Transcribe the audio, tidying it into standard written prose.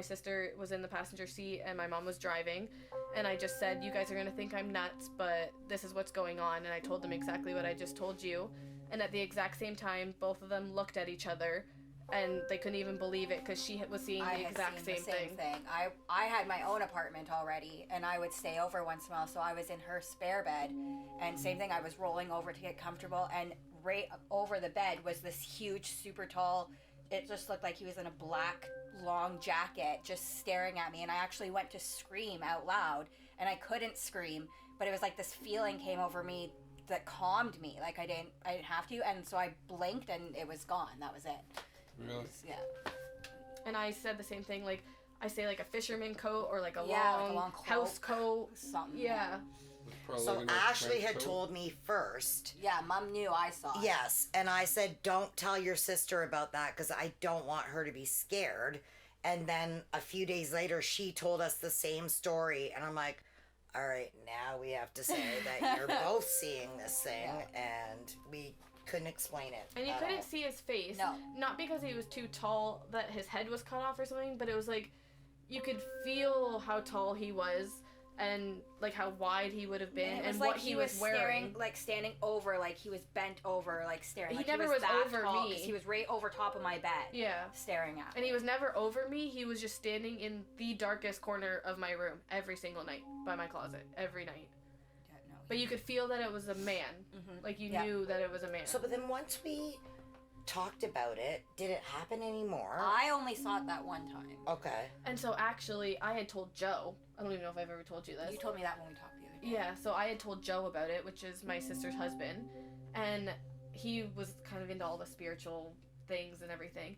My sister was in the passenger seat and my mom was driving, and I just said, you guys are gonna think I'm nuts, but this is what's going on, and I told them exactly what I just told you. And at the exact same time, both of them looked at each other, and they couldn't even believe it because she was seeing the exact same thing. I had my own apartment already, and I would stay over once in a while, so I was in her spare bed, and same thing, I was rolling over to get comfortable, and right over the bed was this huge, super tall, it just looked like he was in a black long jacket just staring at me, and I actually went to scream out loud, and I couldn't scream, but it was like this feeling came over me that calmed me, like I didn't have to, and so I blinked and it was gone. That was it. Really? Yeah. And I said the same thing, like I say like a fisherman coat or like a long house coat, something. Yeah. So Ashley had told me first. Yeah, Mom knew I saw it. Yes, and I said, don't tell your sister about that because I don't want her to be scared. And then a few days later, she told us the same story. And I'm like, all right, now we have to say that you're both seeing this thing. And we couldn't explain it. And you couldn't see his face. No. Not because he was too tall that his head was cut off or something, but it was like you could feel how tall he was and like how wide he would have been and like what he was wearing. Staring, like standing over, like he was bent over, like staring. He like never he was that over tall, me. 'cause he was right over top of my bed. Yeah. Staring at me. And he was never over me. He was just standing in the darkest corner of my room every single night by my closet. Every night. Yeah, no, But you could feel that it was a man. Mm-hmm. Like you knew that it was a man. So, but then once we talked about it, did it happen anymore? I only saw it that one time. Okay. And so actually, I had told Joe. I don't even know if I've ever told you this. You told me that when we talked the other day. Yeah, so I had told Joe about it, which is my sister's husband, and he was kind of into all the spiritual things and everything.